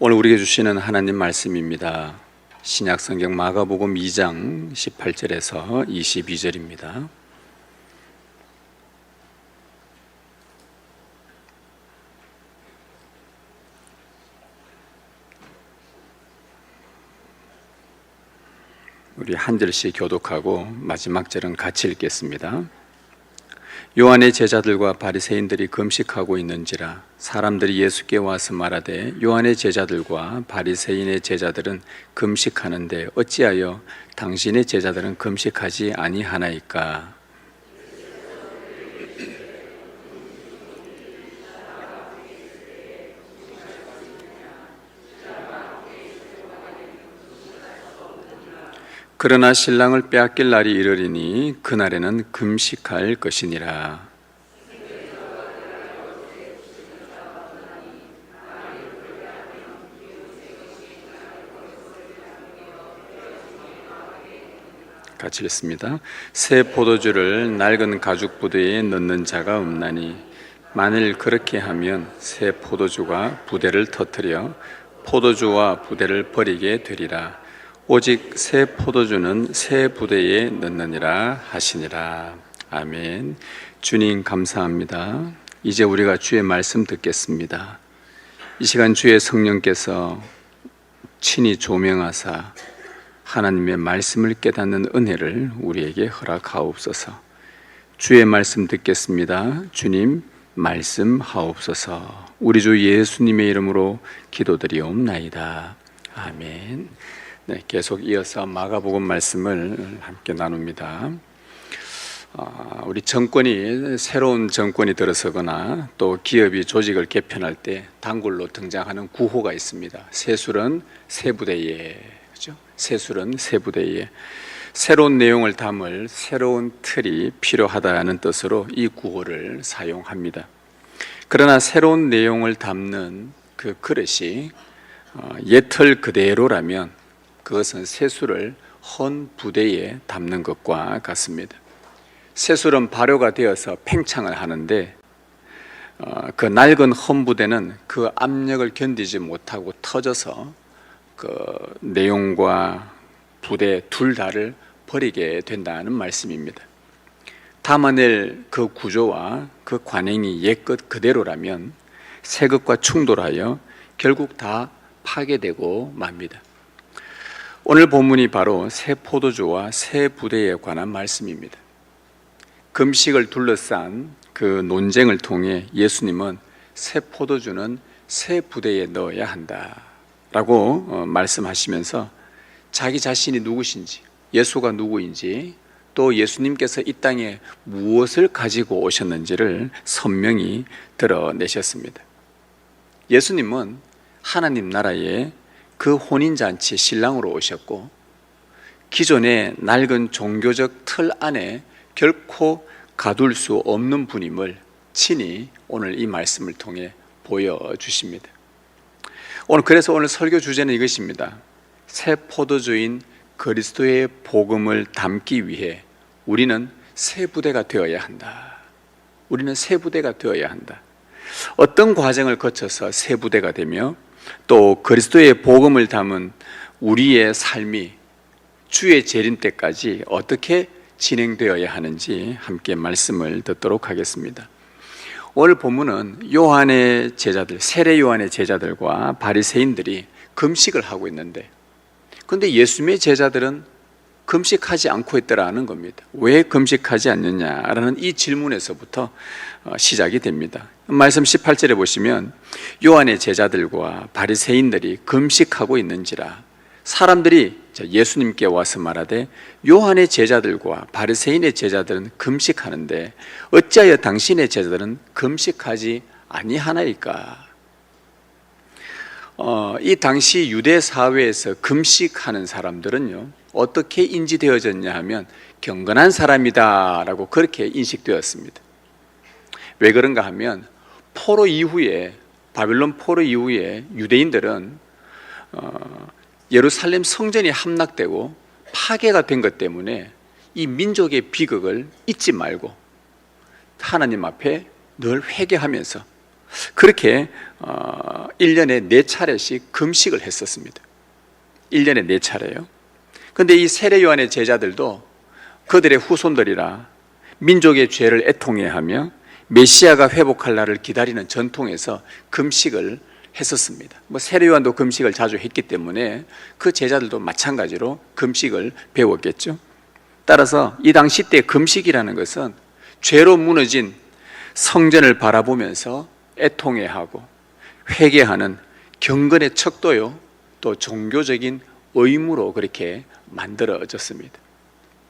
오늘 우리에게 주시는 하나님 말씀입니다. 신약성경 마가복음 2장 18절에서 22절입니다. 우리 한 절씩 교독하고 마지막 절은 같이 읽겠습니다. 요한의 제자들과 바리새인들이 금식하고 있는지라 사람들이 예수께 와서 말하되 요한의 제자들과 바리새인의 제자들은 금식하는데 어찌하여 당신의 제자들은 금식하지 아니하나이까? 그러나 신랑을 빼앗길 날이 이르리니 그날에는 금식할 것이니라. 같이 읽습니다. 새 포도주를 낡은 가죽 부대에 넣는 자가 없나니 만일 그렇게 하면 새 포도주가 부대를 터뜨려 포도주와 부대를 버리게 되리라. 오직 새 포도주는 새 부대에 넣느니라 하시니라. 아멘. 주님 감사합니다. 이제 우리가 주의 말씀 듣겠습니다. 이 시간 주의 성령께서 친히 조명하사 하나님의 말씀을 깨닫는 은혜를 우리에게 허락하옵소서. 주의 말씀 듣겠습니다. 주님 말씀하옵소서. 우리 주 예수님의 이름으로 기도드리옵나이다. 아멘. 네, 계속 이어서 마가복음 말씀을 함께 나눕니다. 우리 새로운 정권이 들어서거나 또 기업이 조직을 개편할 때 단골로 등장하는 구호가 있습니다. 새술은 새부대에, 그렇죠? 새술은 새부대에. 새로운 내용을 담을 새로운 틀이 필요하다는 뜻으로 이 구호를 사용합니다. 그러나 새로운 내용을 담는 그 그릇이 옛 틀 그대로라면 그것은 새술을 헌 부대에 담는 것과 같습니다. 새술은 발효가 되어서 팽창을 하는데 그 낡은 헌 부대는 그 압력을 견디지 못하고 터져서 그 내용과 부대 둘 다를 버리게 된다는 말씀입니다. 담아낼 그 구조와 그 관행이 옛것 그대로라면 새 것과 충돌하여 결국 다 파괴되고 맙니다. 오늘 본문이 바로 새 포도주와 새 부대에 관한 말씀입니다. 금식을 둘러싼 그 논쟁을 통해 예수님은 새 포도주는 새 부대에 넣어야 한다라고 말씀하시면서 자기 자신이 누구신지, 예수가 누구인지, 또 예수님께서 이 땅에 무엇을 가지고 오셨는지를 선명히 드러내셨습니다. 예수님은 하나님 나라에 그 혼인잔치 신랑으로 오셨고 기존의 낡은 종교적 틀 안에 결코 가둘 수 없는 분임을 친히 오늘 이 말씀을 통해 보여주십니다. 그래서 오늘 설교 주제는 이것입니다. 새 포도주인 그리스도의 복음을 담기 위해 우리는 새 부대가 되어야 한다. 우리는 새 부대가 되어야 한다. 어떤 과정을 거쳐서 새 부대가 되며 또 그리스도의 복음을 담은 우리의 삶이 주의 재림 때까지 어떻게 진행되어야 하는지 함께 말씀을 듣도록 하겠습니다. 오늘 본문은 요한의 제자들, 세례 요한의 제자들과 바리새인들이 금식을 하고 있는데 그런데 예수님의 제자들은 금식하지 않고 있더라는 겁니다. 왜 금식하지 않느냐라는 이 질문에서부터 시작이 됩니다. 말씀 18절에 보시면 요한의 제자들과 바리새인들이 금식하고 있는지라 사람들이 예수님께 와서 말하되 요한의 제자들과 바리새인의 제자들은 금식하는데 어찌하여 당신의 제자들은 금식하지 아니하나이까? 이 당시 유대 사회에서 금식하는 사람들은요 어떻게 인지되어졌냐 하면 경건한 사람이다 라고 그렇게 인식되었습니다. 왜 그런가 하면 바빌론 포로 이후에 유대인들은 예루살렘 성전이 함락되고 파괴가 된 것 때문에 이 민족의 비극을 잊지 말고 하나님 앞에 늘 회개하면서 그렇게 1년에 4차례씩 금식을 했었습니다. 1년에 4차례요. 그런데 이 세례 요한의 제자들도 그들의 후손들이라 민족의 죄를 애통해하며 메시아가 회복할 날을 기다리는 전통에서 금식을 했었습니다. 세례 요한도 금식을 자주 했기 때문에 그 제자들도 마찬가지로 금식을 배웠겠죠. 따라서 이 당시 때 금식이라는 것은 죄로 무너진 성전을 바라보면서 애통해하고 회개하는 경건의 척도요, 또 종교적인 의무로 그렇게 만들어졌습니다.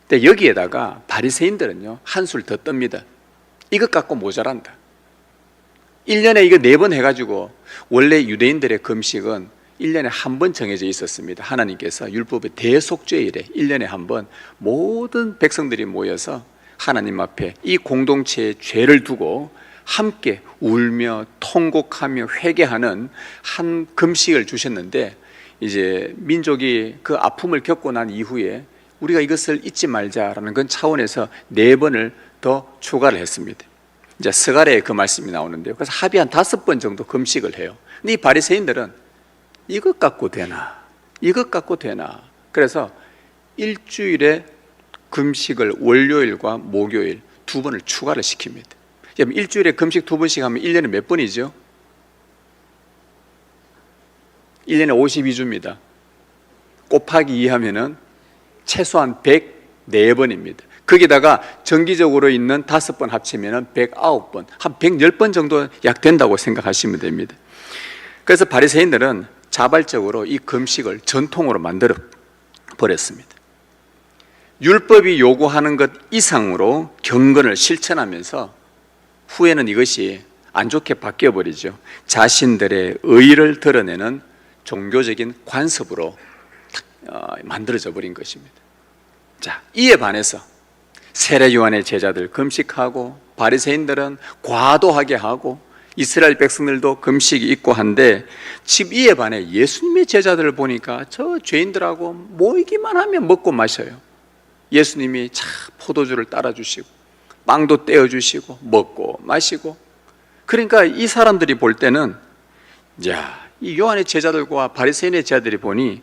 근데 여기에다가 바리새인들은요, 한술 더 떱니다. 이것 갖고 모자란다. 1년에 이거 4번 해가지고, 원래 유대인들의 금식은 1년에 한 번 정해져 있었습니다. 하나님께서 율법의 대속죄일에 1년에 한 번 모든 백성들이 모여서 하나님 앞에 이 공동체의 죄를 두고 함께 울며 통곡하며 회개하는 한 금식을 주셨는데, 이제 민족이 그 아픔을 겪고 난 이후에 우리가 이것을 잊지 말자라는 그 차원에서 4번을 더 추가를 했습니다. 이제 스가랴에 그 말씀이 나오는데요. 그래서 합의 한 5번 정도 금식을 해요. 근데 이 바리새인들은 이것 갖고 되나? 이것 갖고 되나? 그래서 일주일에 금식을 월요일과 목요일 2번을 추가를 시킵니다. 일주일에 금식 2번씩 하면 1년에 몇 번이죠? 1년에 52주입니다. 곱하기 2 하면은 최소한 104번입니다. 거기다가 정기적으로 있는 5번 합치면 109번, 한 110번 정도 약 된다고 생각하시면 됩니다. 그래서 바리새인들은 자발적으로 이 금식을 전통으로 만들어 버렸습니다. 율법이 요구하는 것 이상으로 경건을 실천하면서 후에는 이것이 안 좋게 바뀌어버리죠. 자신들의 의의를 드러내는 종교적인 관습으로 만들어져 버린 것입니다. 자, 이에 반해서 세례 요한의 제자들 금식하고, 바리새인들은 과도하게 하고, 이스라엘 백성들도 금식이 있고 한데, 지금 이에 반해 예수님의 제자들을 보니까 저 죄인들하고 모이기만 하면 먹고 마셔요. 예수님이 참 포도주를 따라주시고 빵도 떼어주시고 먹고 마시고, 그러니까 이 사람들이 볼 때는, 야, 이 요한의 제자들과 바리새인의 제자들이 보니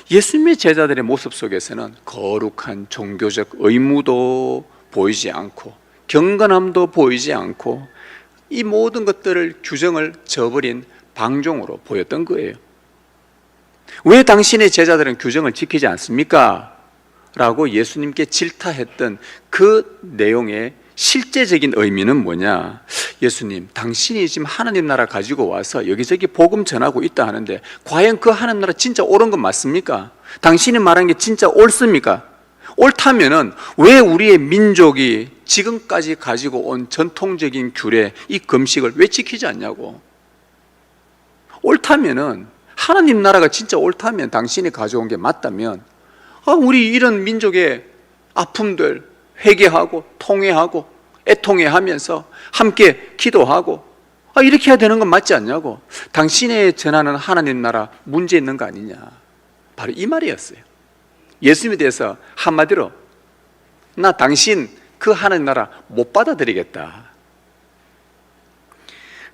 예수님의 제자들의 모습 속에서는 거룩한 종교적 의무도 보이지 않고 경건함도 보이지 않고 이 모든 것들을 규정을 저버린 방종으로 보였던 거예요. 왜 당신의 제자들은 규정을 지키지 않습니까? 라고 예수님께 질타했던 그 내용의 실제적인 의미는 뭐냐? 예수님, 당신이 지금 하나님 나라 가지고 와서 여기저기 복음 전하고 있다 하는데 과연 그 하나님 나라 진짜 옳은 건 맞습니까? 당신이 말한 게 진짜 옳습니까? 옳다면은 왜 우리의 민족이 지금까지 가지고 온 전통적인 규례, 이 금식을 왜 지키지 않냐고. 옳다면은, 하나님 나라가 진짜 옳다면, 당신이 가져온 게 맞다면, 우리 이런 민족의 아픔들 회개하고 통회하고 애통해하면서 함께 기도하고 이렇게 해야 되는 건 맞지 않냐고. 당신의 전하는 하나님 나라 문제 있는 거 아니냐. 바로 이 말이었어요. 예수님에 대해서 한마디로, 나 당신 그 하나님 나라 못 받아들이겠다.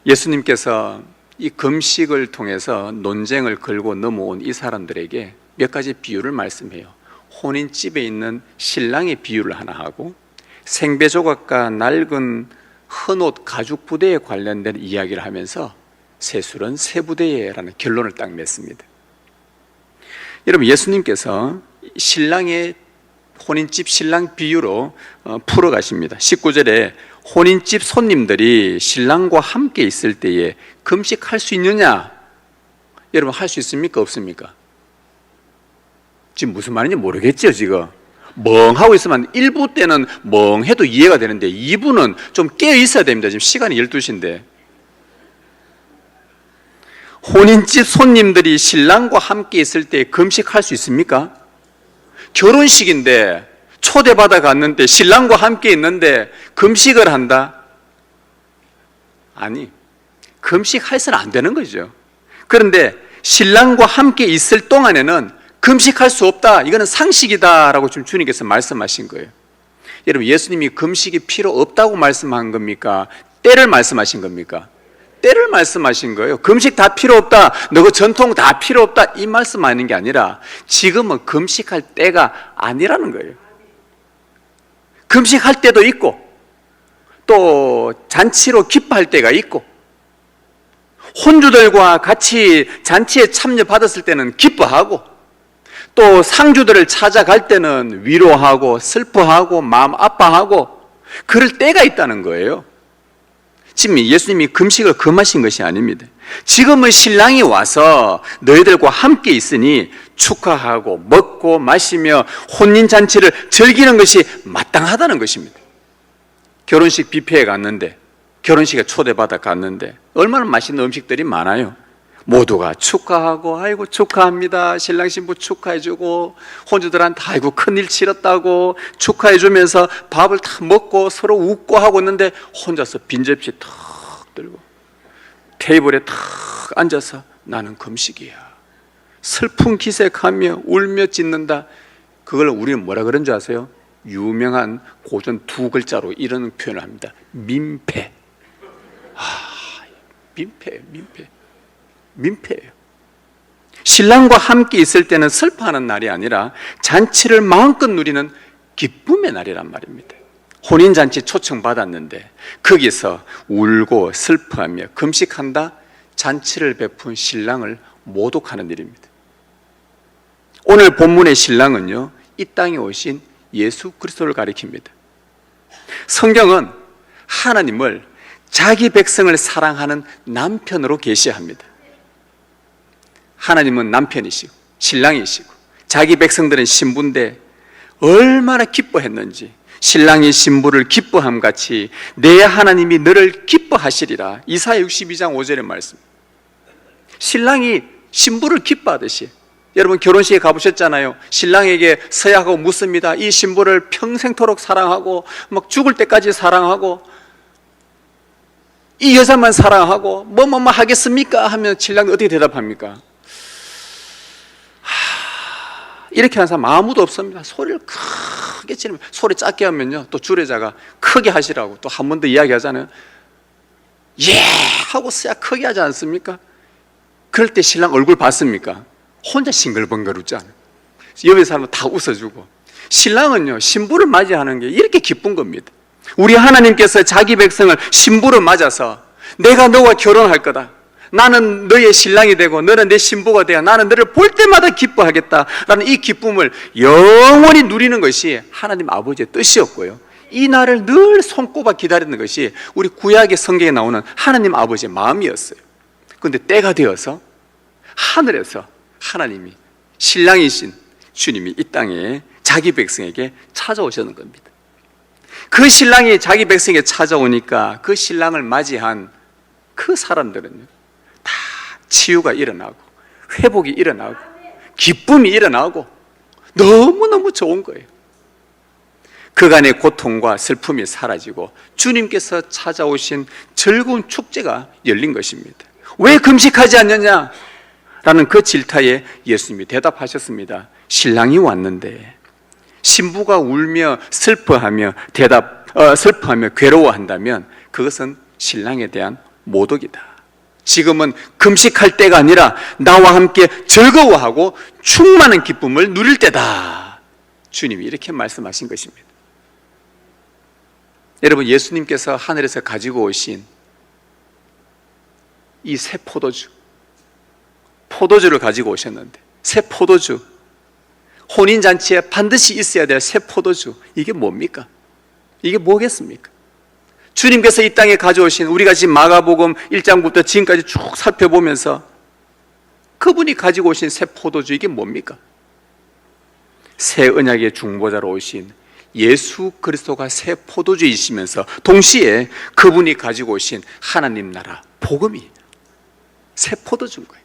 예수님께서 이 금식을 통해서 논쟁을 걸고 넘어온 이 사람들에게 몇 가지 비유를 말씀해요. 혼인집에 있는 신랑의 비유를 하나 하고, 생배조각과 낡은 헌옷 가죽 부대에 관련된 이야기를 하면서 세술은 세부대예라는 결론을 딱 맺습니다. 여러분, 예수님께서 신랑의 혼인집 신랑 비유로 풀어가십니다. 19절에 혼인집 손님들이 신랑과 함께 있을 때에 금식할 수 있느냐? 여러분, 할 수 있습니까? 없습니까? 지금 무슨 말인지 모르겠죠, 지금? 멍하고 있으면 1부 때는 멍해도 이해가 되는데 2부는 좀 깨어 있어야 됩니다. 지금 시간이 12시인데. 혼인집 손님들이 신랑과 함께 있을 때 금식할 수 있습니까? 결혼식인데 초대받아 갔는데 신랑과 함께 있는데 금식을 한다? 아니, 금식해서는 안 되는 거죠. 그런데 신랑과 함께 있을 동안에는 금식할 수 없다, 이거는 상식이다 라고 지금 주님께서 말씀하신 거예요. 여러분, 예수님이 금식이 필요 없다고 말씀한 겁니까? 때를 말씀하신 겁니까? 때를 말씀하신 거예요. 금식 다 필요 없다, 너그 전통 다 필요 없다, 이 말씀하는 게 아니라 지금은 금식할 때가 아니라는 거예요. 금식할 때도 있고 또 잔치로 기뻐할 때가 있고 혼주들과 같이 잔치에 참여받았을 때는 기뻐하고 또 상주들을 찾아갈 때는 위로하고 슬퍼하고 마음 아파하고 그럴 때가 있다는 거예요. 지금 예수님이 금식을 금하신 것이 아닙니다. 지금은 신랑이 와서 너희들과 함께 있으니 축하하고 먹고 마시며 혼인잔치를 즐기는 것이 마땅하다는 것입니다. 결혼식 뷔페에 갔는데, 결혼식에 초대받아 갔는데 얼마나 맛있는 음식들이 많아요. 모두가 축하하고 아이고 축하합니다, 신랑 신부 축하해주고 혼주들한테 아이고 큰일 치렀다고 축하해주면서 밥을 다 먹고 서로 웃고 하고 있는데 혼자서 빈 접시 탁 들고 테이블에 탁 앉아서 나는 금식이야, 슬픈 기색하며 울며 짖는다. 그걸 우리는 뭐라 그런 줄 아세요? 유명한 고전 두 글자로 이런 표현을 합니다. 민폐. 민폐예요. 민폐예요. 신랑과 함께 있을 때는 슬퍼하는 날이 아니라 잔치를 마음껏 누리는 기쁨의 날이란 말입니다. 혼인잔치 초청받았는데 거기서 울고 슬퍼하며 금식한다? 잔치를 베푼 신랑을 모독하는 일입니다. 오늘 본문의 신랑은요, 이 땅에 오신 예수 그리스도를 가리킵니다. 성경은 하나님을 자기 백성을 사랑하는 남편으로 계시합니다. 하나님은 남편이시고 신랑이시고 자기 백성들은 신부인데 얼마나 기뻐했는지, 신랑이 신부를 기뻐함 같이 내 하나님이 너를 기뻐하시리라. 이사야 62장 5절의 말씀. 신랑이 신부를 기뻐하듯이, 여러분 결혼식에 가보셨잖아요. 신랑에게 서약하고 묻습니다. 이 신부를 평생토록 사랑하고 막 죽을 때까지 사랑하고 이 여자만 사랑하고 뭐 하겠습니까? 하면 신랑이 어떻게 대답합니까? 이렇게 하는 사람 아무도 없습니다. 소리를 크게 지르면, 소리 작게 하면요 또 주례자가 크게 하시라고 또 한 번 더 이야기하잖아요. 예 하고 써야 크게 하지 않습니까? 그럴 때 신랑 얼굴 봤습니까? 혼자 싱글벙글 웃잖아요. 옆에 사람은 다 웃어주고. 신랑은요 신부를 맞이하는 게 이렇게 기쁜 겁니다. 우리 하나님께서 자기 백성을 신부로 맞아서 내가 너와 결혼할 거다, 나는 너의 신랑이 되고 너는 내 신부가 되어 나는 너를 볼 때마다 기뻐하겠다라는 이 기쁨을 영원히 누리는 것이 하나님 아버지의 뜻이었고요, 이 날을 늘 손꼽아 기다리는 것이 우리 구약의 성경에 나오는 하나님 아버지의 마음이었어요. 그런데 때가 되어서 하늘에서 하나님이, 신랑이신 주님이 이 땅에 자기 백성에게 찾아오시는 겁니다. 그 신랑이 자기 백성에게 찾아오니까 그 신랑을 맞이한 그 사람들은요 다 치유가 일어나고 회복이 일어나고 기쁨이 일어나고 너무너무 좋은 거예요. 그간의 고통과 슬픔이 사라지고 주님께서 찾아오신 즐거운 축제가 열린 것입니다. 왜 금식하지 않느냐? 라는 그 질타에 예수님이 대답하셨습니다. 신랑이 왔는데 신부가 울며 슬퍼하며 슬퍼하며 괴로워한다면 그것은 신랑에 대한 모독이다. 지금은 금식할 때가 아니라 나와 함께 즐거워하고 충만한 기쁨을 누릴 때다. 주님이 이렇게 말씀하신 것입니다. 여러분, 예수님께서 하늘에서 가지고 오신 이 새 포도주를 가지고 오셨는데, 새 포도주, 혼인잔치에 반드시 있어야 될 새 포도주, 이게 뭡니까? 이게 뭐겠습니까? 주님께서 이 땅에 가져오신, 우리가 지금 마가복음 1장부터 지금까지 쭉 살펴보면서 그분이 가지고 오신 새 포도주, 이게 뭡니까? 새 언약의 중보자로 오신 예수 그리스도가 새 포도주이시면서 동시에 그분이 가지고 오신 하나님 나라 복음이 새 포도주인 거예요.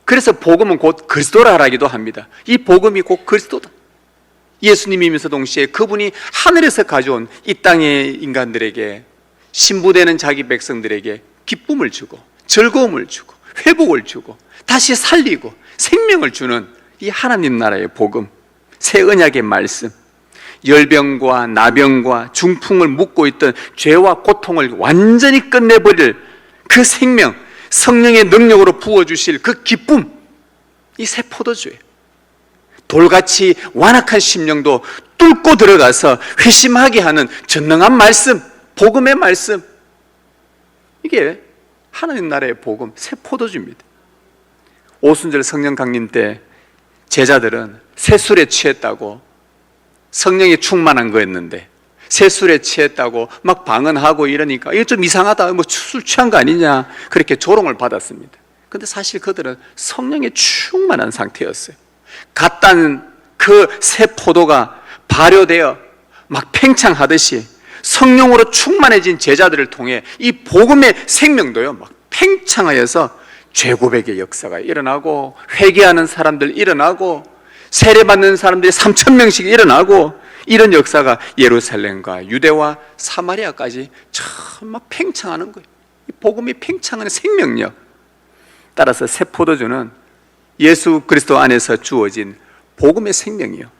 그래서 복음은 곧 그리스도라 하기도 합니다. 이 복음이 곧 그리스도다. 예수님이면서 동시에 그분이 하늘에서 가져온 이 땅의 인간들에게, 신부되는 자기 백성들에게 기쁨을 주고 즐거움을 주고 회복을 주고 다시 살리고 생명을 주는 이 하나님 나라의 복음, 새 언약의 말씀, 열병과 나병과 중풍을 묶고 있던 죄와 고통을 완전히 끝내버릴 그 생명, 성령의 능력으로 부어주실 그 기쁨, 이 새 포도주예요. 돌같이 완악한 심령도 뚫고 들어가서 회심하게 하는 전능한 말씀, 복음의 말씀, 이게 하나님 나라의 복음, 새 포도주입니다. 오순절 성령 강림 때 제자들은 새술에 취했다고, 성령이 충만한 거였는데 새술에 취했다고 막 방언하고 이러니까 이게 좀 이상하다, 뭐 술 취한 거 아니냐, 그렇게 조롱을 받았습니다. 근데 사실 그들은 성령에 충만한 상태였어요. 갓 딴 그 새 포도가 발효되어 막 팽창하듯이 성령으로 충만해진 제자들을 통해 이 복음의 생명도요 막 팽창하여서 죄고백의 역사가 일어나고, 회개하는 사람들 일어나고, 세례받는 사람들이 3,000명씩 일어나고, 이런 역사가 예루살렘과 유대와 사마리아까지 참 막 팽창하는 거예요. 이 복음이 팽창하는 생명력. 따라서 새 포도주는 예수 그리스도 안에서 주어진 복음의 생명이요,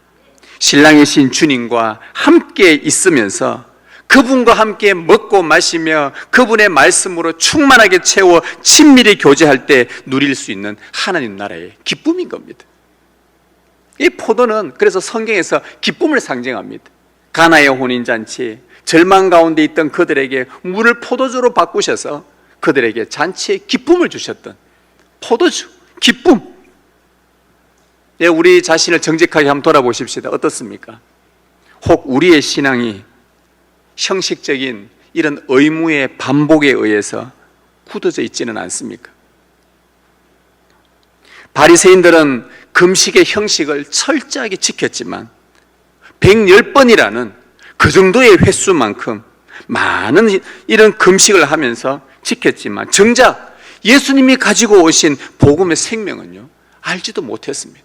신랑이신 주님과 함께 있으면서 그분과 함께 먹고 마시며 그분의 말씀으로 충만하게 채워 친밀히 교제할 때 누릴 수 있는 하나님 나라의 기쁨인 겁니다. 이 포도는 그래서 성경에서 기쁨을 상징합니다. 가나의 혼인잔치, 절망 가운데 있던 그들에게 물을 포도주로 바꾸셔서 그들에게 잔치의 기쁨을 주셨던 포도주, 기쁨. 예, 우리 자신을 정직하게 한번 돌아보십시다. 어떻습니까? 혹 우리의 신앙이 형식적인 이런 의무의 반복에 의해서 굳어져 있지는 않습니까? 바리새인들은 금식의 형식을 철저하게 지켰지만 110번이라는 그 정도의 횟수만큼 많은 이런 금식을 하면서 지켰지만 정작 예수님이 가지고 오신 복음의 생명은요 알지도 못했습니다.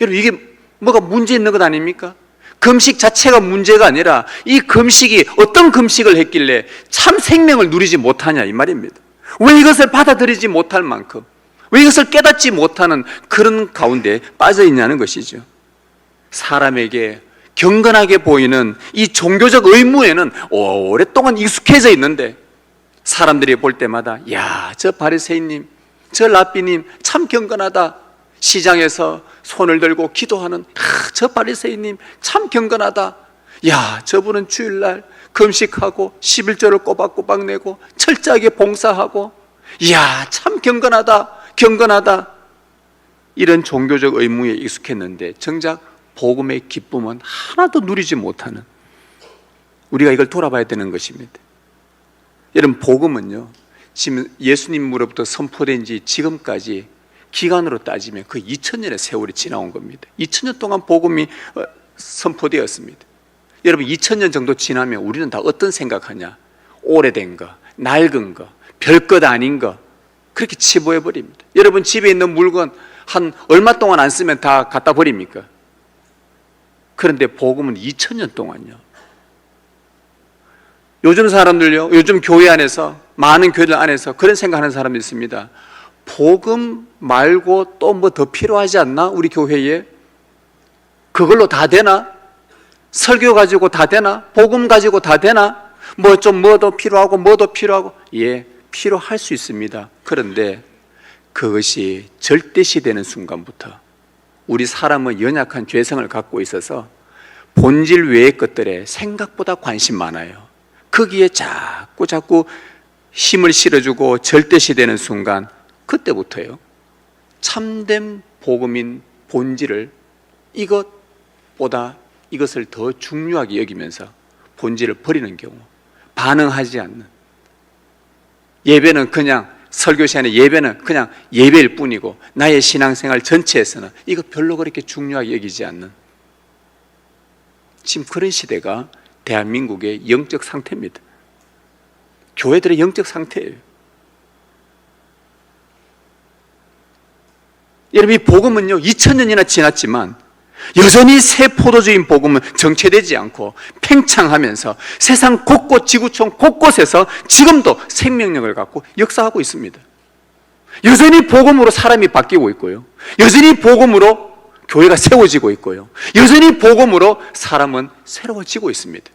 여러분, 이게 뭐가 문제 있는 것 아닙니까? 금식 자체가 문제가 아니라 이 금식이 어떤 금식을 했길래 참 생명을 누리지 못하냐 이 말입니다. 왜 이것을 받아들이지 못할 만큼, 왜 이것을 깨닫지 못하는 그런 가운데 빠져 있냐는 것이죠. 사람에게 경건하게 보이는 이 종교적 의무에는 오랫동안 익숙해져 있는데 사람들이 볼 때마다 야, 저 바리새인님, 저 랍비님 참 경건하다, 시장에서 손을 들고 기도하는 저 바리새인님 참 경건하다, 야, 저분은 주일날 금식하고 11조를 꼬박꼬박 내고 철저하게 봉사하고, 야, 참 경건하다, 경건하다. 이런 종교적 의무에 익숙했는데 정작 복음의 기쁨은 하나도 누리지 못하는, 우리가 이걸 돌아봐야 되는 것입니다. 여러분, 복음은요 지금 예수님으로부터 선포된 지 지금까지 기간으로 따지면 그 2000년의 세월이 지나온 겁니다. 2000년 동안 복음이 선포되었습니다. 여러분, 2000년 정도 지나면 우리는 다 어떤 생각하냐? 오래된 거, 낡은 거, 별것 아닌 거, 그렇게 치부해버립니다. 여러분, 집에 있는 물건 한 얼마 동안 안 쓰면 다 갖다 버립니까? 그런데 복음은 2000년 동안요, 요즘 사람들요, 요즘 교회 안에서, 많은 교회들 안에서 그런 생각하는 사람이 있습니다. 복음 말고 또 뭐 더 필요하지 않나? 우리 교회에 그걸로 다 되나? 설교 가지고 다 되나? 복음 가지고 다 되나? 뭐 더 필요하고 뭐 더 필요하고. 예, 필요할 수 있습니다. 그런데 그것이 절대시되는 순간부터 우리 사람은 연약한 죄성을 갖고 있어서 본질 외의 것들에 생각보다 관심 많아요. 거기에 자꾸 힘을 실어주고 절대시되는 순간, 그때부터요 참된 복음인 본질을 이것보다 이것을 더 중요하게 여기면서 본질을 버리는 경우, 반응하지 않는, 예배는 그냥, 설교 시간에 예배는 그냥 예배일 뿐이고 나의 신앙생활 전체에서는 이거 별로 그렇게 중요하게 여기지 않는, 지금 그런 시대가 대한민국의 영적 상태입니다. 교회들의 영적 상태예요. 여러분, 이 복음은요 2000년이나 지났지만 여전히 새 포도주인 복음은 정체되지 않고 팽창하면서 세상 곳곳, 지구촌 곳곳에서 지금도 생명력을 갖고 역사하고 있습니다. 여전히 복음으로 사람이 바뀌고 있고요, 여전히 복음으로 교회가 세워지고 있고요. 여전히 복음으로 사람은 새로워지고 있습니다.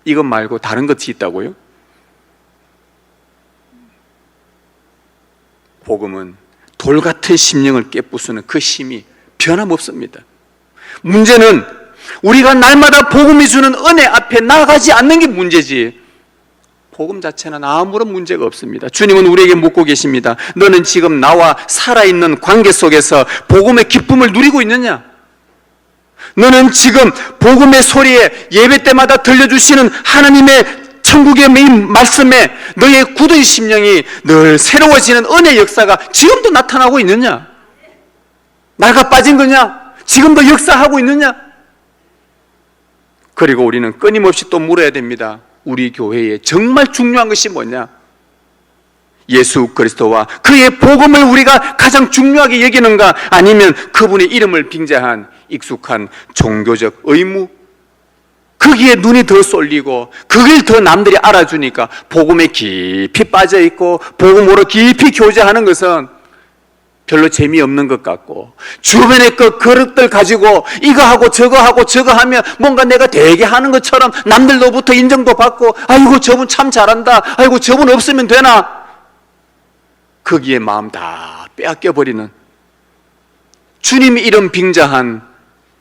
이것 말고 다른 것이 있다고요? 복음은 돌 같은 심령을 깨부수는 그 힘이 변함없습니다. 문제는 우리가 날마다 복음이 주는 은혜 앞에 나아가지 않는 게 문제지, 복음 자체는 아무런 문제가 없습니다. 주님은 우리에게 묻고 계십니다. 너는 지금 나와 살아있는 관계 속에서 복음의 기쁨을 누리고 있느냐? 너는 지금 복음의 소리에 예배 때마다 들려주시는 하나님의 천국의 이 말씀에 너의 굳은 심령이 늘 새로워지는 은혜 역사가 지금도 나타나고 있느냐? 낡아 빠진 거냐? 지금도 역사하고 있느냐? 그리고 우리는 끊임없이 또 물어야 됩니다. 우리 교회에 정말 중요한 것이 뭐냐? 예수 그리스도와 그의 복음을 우리가 가장 중요하게 여기는가? 아니면 그분의 이름을 빙자한 익숙한 종교적 의무? 거기에 눈이 더 쏠리고 그걸 더 남들이 알아주니까 복음에 깊이 빠져있고 복음으로 깊이 교제하는 것은 별로 재미없는 것 같고, 주변의 그 그릇들 가지고 이거 하고 저거 하고 저거 하면 뭔가 내가 되게 하는 것처럼 남들로부터 인정도 받고, 아이고 저분 참 잘한다, 아이고 저분 없으면 되나, 거기에 마음 다 빼앗겨버리는 주님 이름 빙자한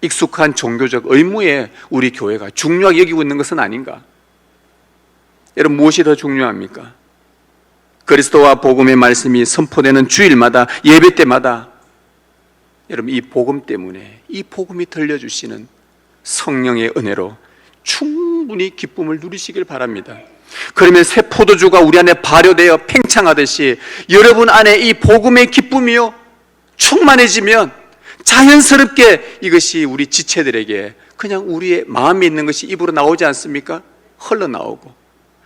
익숙한 종교적 의무에 우리 교회가 중요하게 여기고 있는 것은 아닌가? 여러분, 무엇이 더 중요합니까? 그리스도와 복음의 말씀이 선포되는 주일마다, 예배 때마다 여러분 이 복음 때문에, 이 복음이 들려주시는 성령의 은혜로 충분히 기쁨을 누리시길 바랍니다. 그러면 새 포도주가 우리 안에 발효되어 팽창하듯이 여러분 안에 이 복음의 기쁨이요 충만해지면 자연스럽게 이것이 우리 지체들에게 그냥 우리의 마음에 있는 것이 입으로 나오지 않습니까? 흘러나오고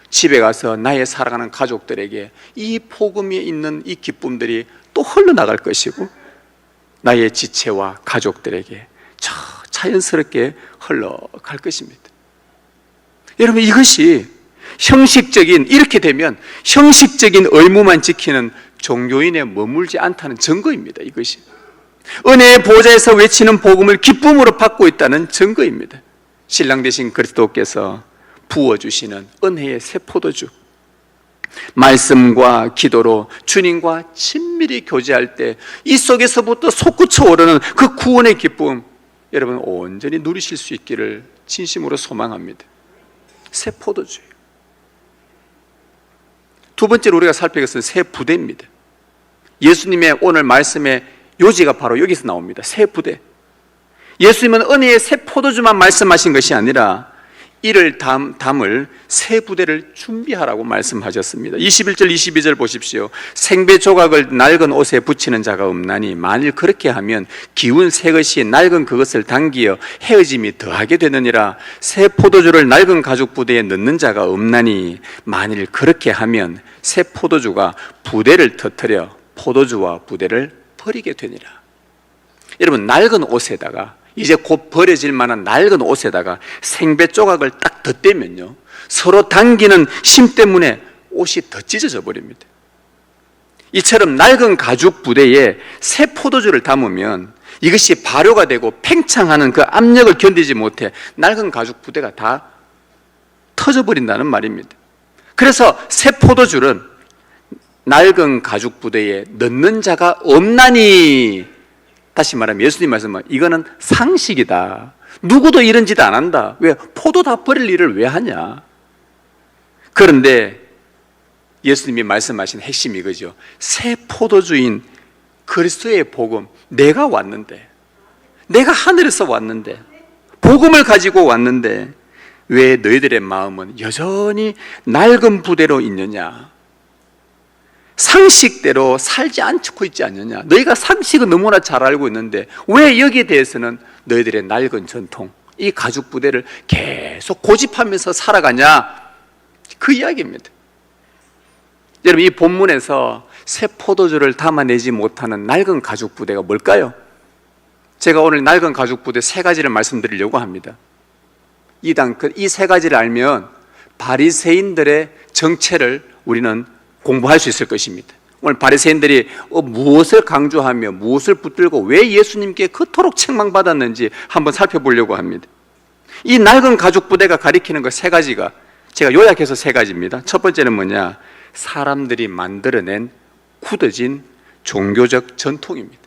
집에 가서 나의 사랑하는 가족들에게 이 복음에 있는 이 기쁨들이 또 흘러나갈 것이고, 나의 지체와 가족들에게 자연스럽게 흘러갈 것입니다. 여러분, 이것이 형식적인, 이렇게 되면 형식적인 의무만 지키는 종교인에 머물지 않다는 증거입니다. 이것이 은혜의 보좌에서 외치는 복음을 기쁨으로 받고 있다는 증거입니다. 신랑 되신 그리스도께서 부어주시는 은혜의 새 포도주, 말씀과 기도로 주님과 친밀히 교제할 때 이 속에서부터 솟구쳐 오르는 그 구원의 기쁨, 여러분 온전히 누리실 수 있기를 진심으로 소망합니다. 새 포도주예요. 두 번째로 우리가 살펴볼 것은 새 부대입니다. 예수님의 오늘 말씀의 요지가 바로 여기서 나옵니다. 새 부대. 예수님은 은혜의 새 포도주만 말씀하신 것이 아니라 이를 담을 새 부대를 준비하라고 말씀하셨습니다. 21절 22절 보십시오. 생배 조각을 낡은 옷에 붙이는 자가 없나니 만일 그렇게 하면 기운 새 것이 낡은 그것을 당기어 헤어짐이 더하게 되느니라. 새 포도주를 낡은 가죽 부대에 넣는 자가 없나니 만일 그렇게 하면 새 포도주가 부대를 터뜨려 포도주와 부대를 버리게 되니라. 여러분, 낡은 옷에다가, 이제 곧 버려질 만한 낡은 옷에다가 생배 조각을 딱 덧대면요, 서로 당기는 힘 때문에 옷이 더 찢어져 버립니다. 이처럼 낡은 가죽 부대에 새 포도주를 담으면 이것이 발효가 되고 팽창하는 그 압력을 견디지 못해 낡은 가죽 부대가 다 터져버린다는 말입니다. 그래서 새 포도주는 낡은 가죽 부대에 넣는 자가 없나니, 다시 말하면 예수님 말씀은 이거는 상식이다. 누구도 이런 짓 안 한다. 왜? 포도 다 버릴 일을 왜 하냐? 그런데 예수님이 말씀하신 핵심이 이거죠. 새 포도주인 그리스도의 복음, 내가 왔는데, 내가 하늘에서 왔는데, 복음을 가지고 왔는데 왜 너희들의 마음은 여전히 낡은 부대로 있느냐? 상식대로 살지 않고 있지 않느냐? 너희가 상식은 너무나 잘 알고 있는데 왜 여기에 대해서는 너희들의 낡은 전통, 이 가죽 부대를 계속 고집하면서 살아가냐? 그 이야기입니다. 여러분, 이 본문에서 새 포도주를 담아내지 못하는 낡은 가죽 부대가 뭘까요? 제가 오늘 낡은 가죽 부대 세 가지를 말씀드리려고 합니다. 이 세 가지를 알면 바리새인들의 정체를 우리는 공부할 수 있을 것입니다. 오늘 바리새인들이 무엇을 강조하며 무엇을 붙들고 왜 예수님께 그토록 책망받았는지 한번 살펴보려고 합니다. 이 낡은 가죽 부대가 가리키는 것 세 가지가, 제가 요약해서 세 가지입니다. 첫 번째는 뭐냐? 사람들이 만들어낸 굳어진 종교적 전통입니다.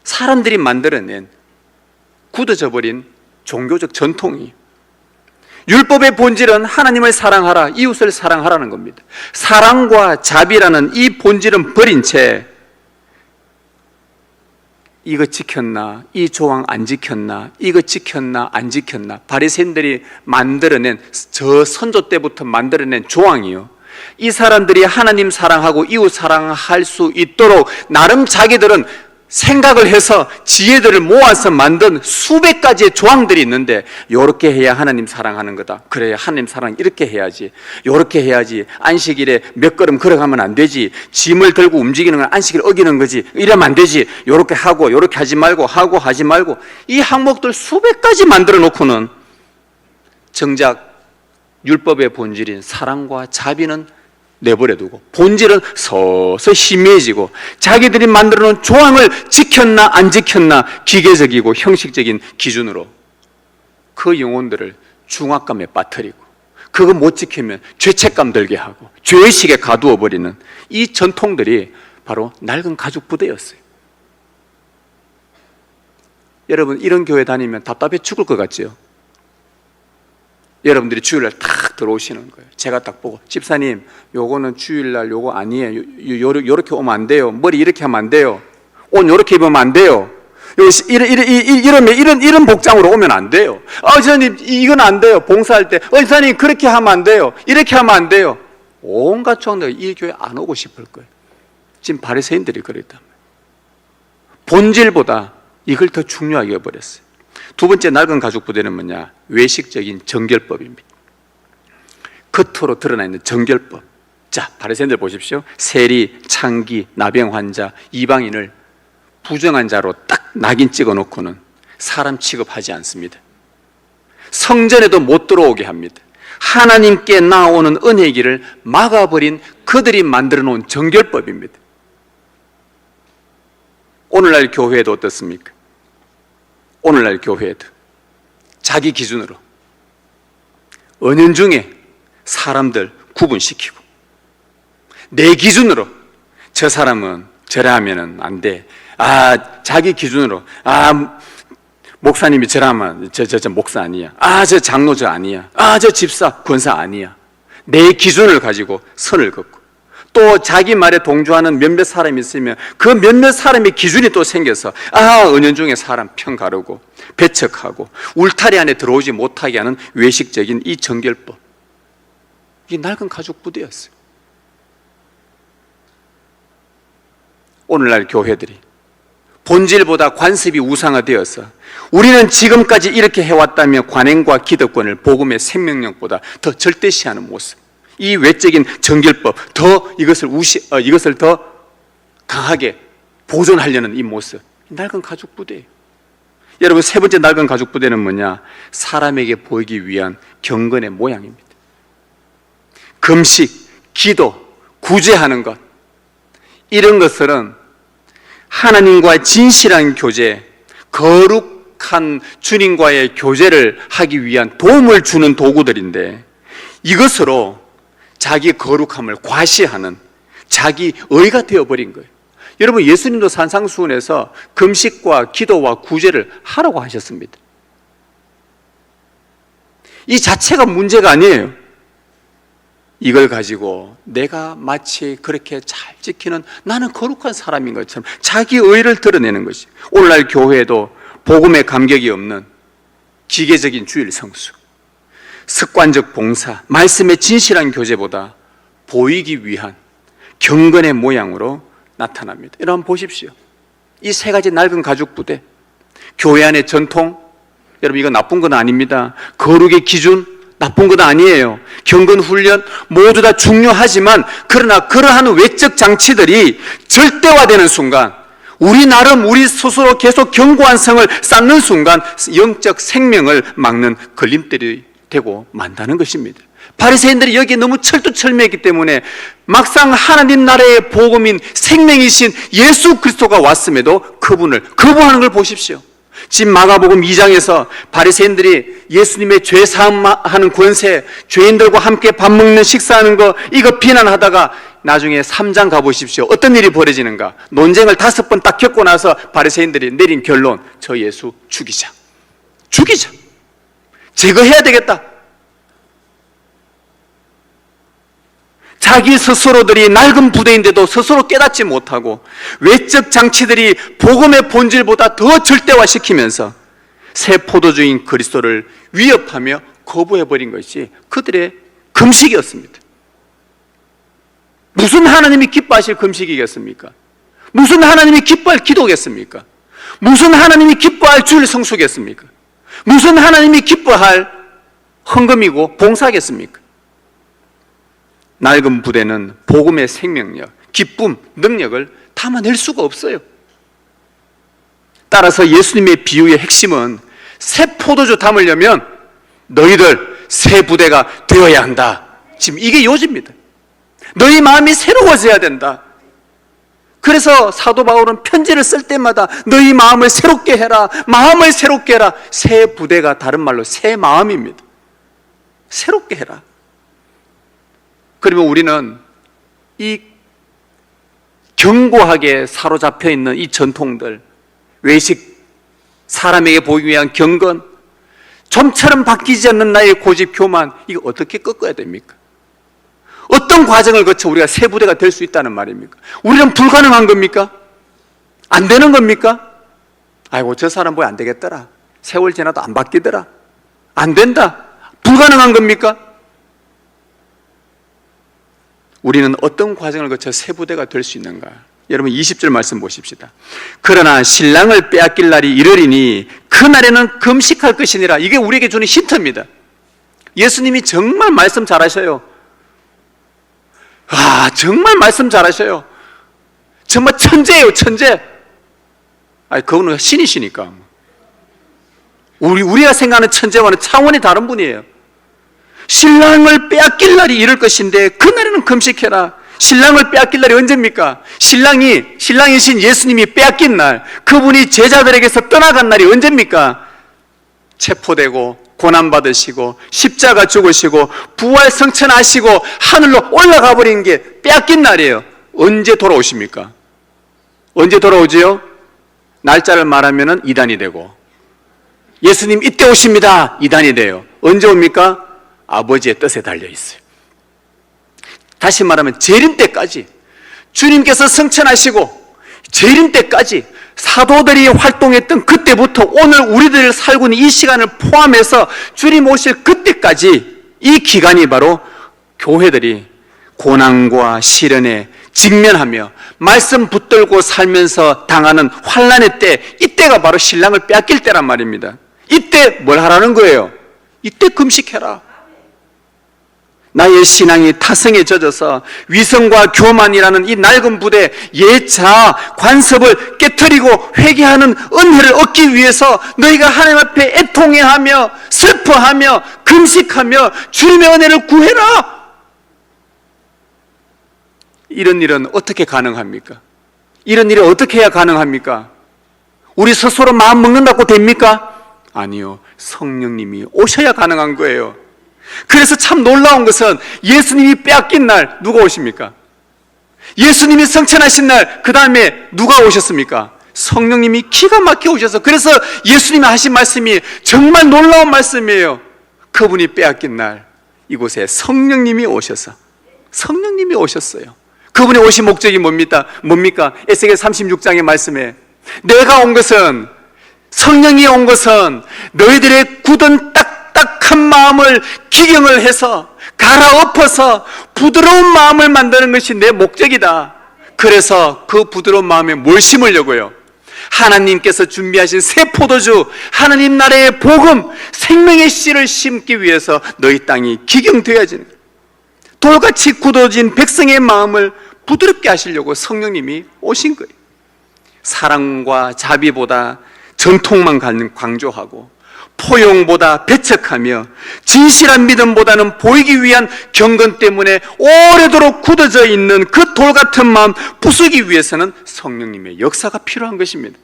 사람들이 만들어낸 굳어져 버린 종교적 전통이, 율법의 본질은 하나님을 사랑하라, 이웃을 사랑하라는 겁니다. 사랑과 자비라는 이 본질은 버린 채 이거 지켰나, 이 조항 안 지켰나, 이거 지켰나 안 지켰나, 바리새인들이 만들어낸, 저 선조 때부터 만들어낸 조항이요, 이 사람들이 하나님 사랑하고 이웃 사랑할 수 있도록 나름 자기들은 생각을 해서 지혜들을 모아서 만든 수백 가지의 조항들이 있는데, 요렇게 해야 하나님 사랑하는 거다, 그래야 하나님 사랑 이렇게 해야지, 요렇게 해야지, 안식일에 몇 걸음 걸어가면 안 되지, 짐을 들고 움직이는 건 안식일 어기는 거지, 이러면 안 되지, 요렇게 하고 요렇게 하지 말고, 하고 하지 말고, 이 항목들 수백 가지 만들어 놓고는 정작 율법의 본질인 사랑과 자비는 내버려두고 본질은 서서 희미해지고, 자기들이 만들어 놓은 조항을 지켰나 안 지켰나 기계적이고 형식적인 기준으로 그 영혼들을 중압감에 빠뜨리고, 그거 못 지키면 죄책감 들게 하고 죄의식에 가두어 버리는 이 전통들이 바로 낡은 가죽 부대였어요. 여러분, 이런 교회 다니면 답답해 죽을 것 같죠? 여러분들이 주일날 탁 들어오시는 거예요. 제가 딱 보고, 집사님 요거는 주일날 요거 아니에요, 요렇게 오면 안 돼요, 머리 이렇게 하면 안 돼요, 옷 요렇게 입으면 안 돼요, 이런 복장으로 오면 안 돼요, 집사님 이건 안 돼요, 봉사할 때 집사님 그렇게 하면 안 돼요, 이렇게 하면 안 돼요. 온갖 조항들, 이 교회 안 오고 싶을 거예요. 지금 바리새인들이 그랬단 말이에요. 본질보다 이걸 더 중요하게 해버렸어요. 두 번째 낡은 가죽 부대는 뭐냐? 외식적인 정결법입니다. 겉으로 드러나 있는 정결법. 자, 바리새인들 보십시오. 세리, 창기, 나병 환자, 이방인을 부정한 자로 딱 낙인 찍어 놓고는 사람 취급하지 않습니다. 성전에도 못 들어오게 합니다. 하나님께 나오는 은혜의 길을 막아버린 그들이 만들어 놓은 정결법입니다. 오늘날 교회도 어떻습니까? 오늘날 교회도 자기 기준으로 은연중에 사람들 구분시키고, 내 기준으로 저 사람은 저래 하면 안 돼, 자기 기준으로 목사님이 저라면 저 목사 아니야, 저 장로 저 아니야, 저 집사 권사 아니야, 내 기준을 가지고 선을 긋고, 또 자기 말에 동조하는 몇몇 사람이 있으면 그 몇몇 사람의 기준이 또 생겨서 은연중에 사람 편 가르고 배척하고 울타리 안에 들어오지 못하게 하는 외식적인 이 정결법, 이게 낡은 가죽 부대였어요. 오늘날 교회들이 본질보다 관습이 우상화되어서 우리는 지금까지 이렇게 해왔다며 관행과 기득권을 복음의 생명력보다 더 절대시하는 모습, 이 외적인 정결법, 이것을 더 강하게 보존하려는 이 모습, 낡은 가죽 부대예요. 여러분, 세 번째 낡은 가죽 부대는 뭐냐? 사람에게 보이기 위한 경건의 모양입니다. 금식, 기도, 구제하는 것, 이런 것들은 하나님과 진실한 교제, 거룩한 주님과의 교제를 하기 위한 도움을 주는 도구들인데, 이것으로 자기 거룩함을 과시하는 자기 의가 되어버린 거예요. 여러분, 예수님도 산상수훈에서 금식과 기도와 구제를 하라고 하셨습니다. 이 자체가 문제가 아니에요. 이걸 가지고 내가 마치 그렇게 잘 지키는, 나는 거룩한 사람인 것처럼 자기 의를 드러내는 것이, 오늘날 교회도 복음에 감격이 없는 기계적인 주일 성수, 습관적 봉사, 말씀의 진실한 교제보다 보이기 위한 경건의 모양으로 나타납니다. 여러분 보십시오. 이 세 가지 낡은 가죽 부대, 교회 안의 전통, 여러분 이거 나쁜 건 아닙니다. 거룩의 기준, 나쁜 건 아니에요. 경건 훈련 모두 다 중요하지만, 그러나 그러한 외적 장치들이 절대화되는 순간, 우리 나름 우리 스스로 계속 견고한 성을 쌓는 순간 영적 생명을 막는 걸림돌이 되고 만다는 것입니다. 바리새인들이 여기에 너무 철두철미했기 때문에 막상 하나님 나라의 복음인 생명이신 예수 그리스도가 왔음에도 그분을 거부하는 걸 보십시오. 지금 마가복음 2장에서 바리새인들이 예수님의 죄 사함하는 권세, 죄인들과 함께 밥 먹는 식사하는 거 이거 비난하다가 나중에 3장 가보십시오. 어떤 일이 벌어지는가? 논쟁을 5번 딱 겪고 나서 바리새인들이 내린 결론, 저 예수 죽이자. 제거해야 되겠다. 자기 스스로들이 낡은 부대인데도 스스로 깨닫지 못하고 외적 장치들이 복음의 본질보다 더 절대화시키면서 새 포도주인 그리스도를 위협하며 거부해버린 것이 그들의 금식이었습니다. 무슨 하나님이 기뻐하실 금식이겠습니까? 무슨 하나님이 기뻐할 기도겠습니까? 무슨 하나님이 기뻐할 주일 성수겠습니까? 무슨 하나님이 기뻐할 헌금이고 봉사겠습니까? 낡은 부대는 복음의 생명력, 기쁨, 능력을 담아낼 수가 없어요. 따라서 예수님의 비유의 핵심은 새 포도주 담으려면 너희들 새 부대가 되어야 한다. 지금 이게 요지입니다. 너희 마음이 새로워져야 된다. 그래서 사도 바울은 편지를 쓸 때마다 너희 마음을 새롭게 해라. 마음을 새롭게 해라. 새 부대가 다른 말로 새 마음입니다. 새롭게 해라. 그러면 우리는 이 견고하게 사로잡혀 있는 이 전통들, 외식, 사람에게 보이기 위한 경건, 좀처럼 바뀌지 않는 나의 고집, 교만, 이거 어떻게 꺾어야 됩니까? 어떤 과정을 거쳐 우리가 새 부대가 될 수 있다는 말입니까? 우리는 불가능한 겁니까? 안 되는 겁니까? 아이고 저 사람 뭐 안 되겠더라. 세월 지나도 안 바뀌더라. 안 된다. 불가능한 겁니까? 우리는 어떤 과정을 거쳐 새 부대가 될 수 있는가? 여러분 20절 말씀 보십시다. 그러나 신랑을 빼앗길 날이 이르리니 그날에는 금식할 것이니라. 이게 우리에게 주는 힌트입니다. 예수님이 정말 말씀 잘하셔요. 정말 말씀 잘하셔요. 정말 천재예요, 천재. 그거는 신이시니까. 우리가 생각하는 천재와는 차원이 다른 분이에요. 신랑을 빼앗길 날이 이를 것인데 그날에는 금식해라. 신랑을 빼앗길 날이 언제입니까? 신랑이신 예수님이 빼앗긴 날, 그분이 제자들에게서 떠나간 날이 언제입니까? 체포되고 고난받으시고 십자가 죽으시고 부활 성천하시고 하늘로 올라가 버린 게 빼앗긴 날이에요. 언제 돌아오십니까? 언제 돌아오지요? 날짜를 말하면 이단이 되고, 예수님 이때 오십니다, 이단이 돼요. 언제 옵니까? 아버지의 뜻에 달려 있어요. 다시 말하면 재림 때까지, 주님께서 성천하시고 재림 때까지 사도들이 활동했던 그때부터 오늘 우리들이 살고 있는 이 시간을 포함해서 주님 오실 그때까지 이 기간이 바로 교회들이 고난과 시련에 직면하며 말씀 붙들고 살면서 당하는 환난의 때, 이때가 바로 신랑을 빼앗길 때란 말입니다. 이때 뭘 하라는 거예요? 이때 금식해라. 나의 신앙이 타성에 젖어서 위선과 교만이라는 이 낡은 부대, 옛자 관습을 깨트리고 회개하는 은혜를 얻기 위해서 너희가 하나님 앞에 애통해하며 슬퍼하며 금식하며 주님의 은혜를 구해라. 이런 일은 어떻게 가능합니까? 이런 일이 어떻게 해야 가능합니까? 우리 스스로 마음 먹는다고 됩니까? 아니요, 성령님이 오셔야 가능한 거예요. 그래서 참 놀라운 것은 예수님이 빼앗긴 날 누가 오십니까? 예수님이 성천하신 날 그 다음에 누가 오셨습니까? 성령님이 기가 막혀 오셔서, 그래서 예수님이 하신 말씀이 정말 놀라운 말씀이에요. 그분이 빼앗긴 날 이곳에 성령님이 오셔서, 성령님이 오셨어요. 그분이 오신 목적이 뭡니까? 에스겔 36장의 말씀에 내가 온 것은, 성령이 온 것은 너희들의 굳은 딱딱한 마음을 기경을 해서 갈아엎어서 부드러운 마음을 만드는 것이 내 목적이다. 그래서 그 부드러운 마음에 뭘 심으려고요? 하나님께서 준비하신 새 포도주, 하나님 나라의 복음, 생명의 씨를 심기 위해서 너희 땅이 기경되어지는 거예요. 돌같이 굳어진 백성의 마음을 부드럽게 하시려고 성령님이 오신 거예요. 사랑과 자비보다 전통만 강조하고 토용보다 배척하며 진실한 믿음보다는 보이기 위한 경건 때문에 오래도록 굳어져 있는 그 돌 같은 마음 부수기 위해서는 성령님의 역사가 필요한 것입니다.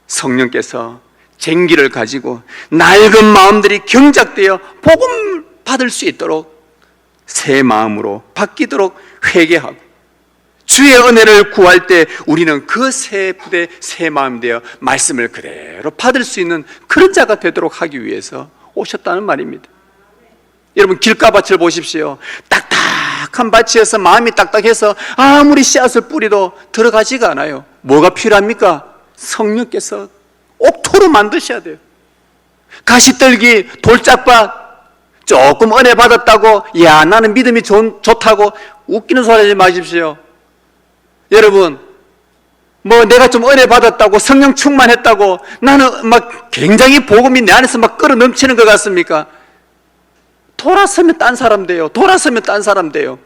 성령께서 쟁기를 가지고 낡은 마음들이 경작되어 복음을 받을 수 있도록 새 마음으로 바뀌도록 회개하고 주의 은혜를 구할 때 우리는 그 새 부대 새 마음 되어 말씀을 그대로 받을 수 있는 그런 자가 되도록 하기 위해서 오셨다는 말입니다. 여러분, 길가밭을 보십시오. 딱딱한 밭이어서 마음이 딱딱해서 아무리 씨앗을 뿌리도 들어가지가 않아요. 뭐가 필요합니까? 성령께서 옥토로 만드셔야 돼요. 가시떨기, 돌짝밭 조금 은혜 받았다고 야 나는 믿음이 좋다고 웃기는 소리 하지 마십시오. 여러분, 뭐 내가 좀 은혜 받았다고 성령 충만했다고 나는 막 굉장히 복음이 내 안에서 막 끓어 넘치는 것 같습니까? 돌아서면 딴 사람 돼요. 돌아서면 딴 사람 돼요.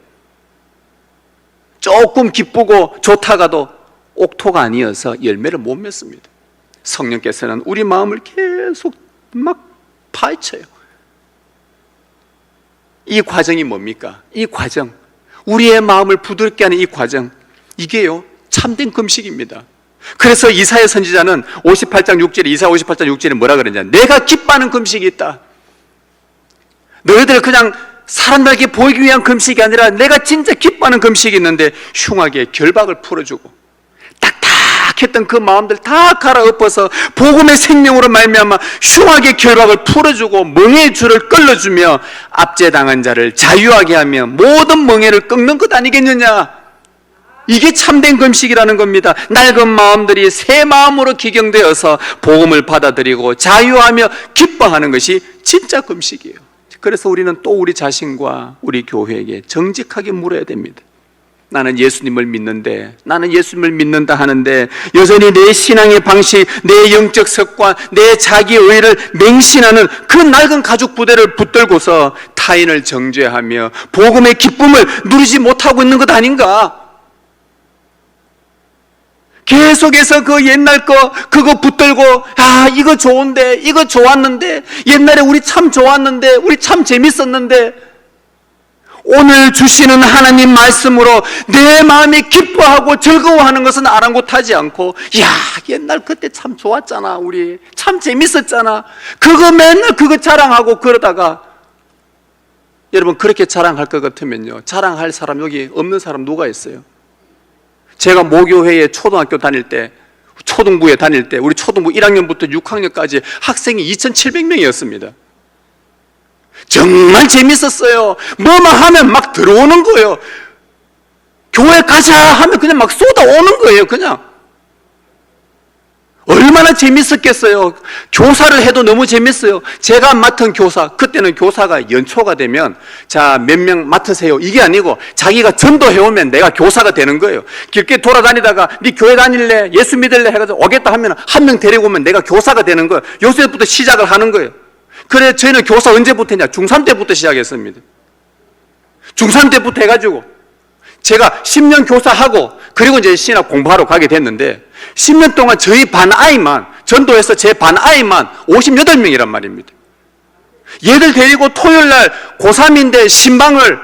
조금 기쁘고 좋다가도 옥토가 아니어서 열매를 못 맺습니다. 성령께서는 우리 마음을 계속 막 파헤쳐요. 이 과정이 뭡니까? 이 과정, 우리의 마음을 부드럽게 하는 이 과정, 이게요 참된 금식입니다. 그래서 이사야 선지자는 58장 6절에 이사야 58장 6절에 뭐라 그러냐? 내가 기뻐하는 금식이 있다. 너희들 그냥 사람들에게 보이기 위한 금식이 아니라 내가 진짜 기뻐하는 금식이 있는데 흉하게 결박을 풀어주고 딱딱했던 그 마음들 다 갈아엎어서 복음의 생명으로 말미암아 흉하게 결박을 풀어주고 멍에의 줄을 끌어주며 압제당한 자를 자유하게 하며 모든 멍에를 꺾는 것 아니겠느냐? 이게 참된 금식이라는 겁니다. 낡은 마음들이 새 마음으로 기경되어서 복음을 받아들이고 자유하며 기뻐하는 것이 진짜 금식이에요. 그래서 우리는 또 우리 자신과 우리 교회에게 정직하게 물어야 됩니다. 나는 예수님을 믿는데, 나는 예수님을 믿는다 하는데 여전히 내 신앙의 방식, 내 영적 습관, 내 자기의를 맹신하는 그 낡은 가죽 부대를 붙들고서 타인을 정죄하며 복음의 기쁨을 누리지 못하고 있는 것 아닌가? 계속해서 그 옛날 거 그거 붙들고 이거 좋은데, 이거 좋았는데, 옛날에 우리 참 좋았는데, 우리 참 재밌었는데, 오늘 주시는 하나님 말씀으로 내 마음이 기뻐하고 즐거워하는 것은 아랑곳하지 않고 옛날 그때 참 좋았잖아, 우리 참 재밌었잖아, 그거 맨날 그거 자랑하고 그러다가 여러분, 그렇게 자랑할 것 같으면요, 자랑할 사람 여기 없는 사람 누가 있어요? 제가 모교회에 초등학교 다닐 때, 초등부에 다닐 때 우리 초등부 1학년부터 6학년까지 학생이 2,700명이었습니다. 정말 재밌었어요. 뭐만 하면 막 들어오는 거예요. 교회 가자 하면 그냥 막 쏟아오는 거예요. 그냥 얼마나 재밌었겠어요. 교사를 해도 너무 재밌어요. 제가 맡은 교사, 그때는 교사가 연초가 되면 자, 몇 명 맡으세요 이게 아니고 자기가 전도해오면 내가 교사가 되는 거예요. 길게 돌아다니다가 네 교회 다닐래? 예수 믿을래? 해가지고 오겠다 하면 한 명 데리고 오면 내가 교사가 되는 거예요. 요새부터 시작을 하는 거예요. 그래, 저희는 교사 언제부터 했냐? 중3 때부터 시작했습니다. 중3 때부터 해가지고 제가 10년 교사하고 그리고 이제 신학 공부하러 가게 됐는데 10년 동안 저희 반 아이만, 전도해서 제 반 아이만 58명이란 말입니다. 얘들 데리고 토요일날 고3인데 신방을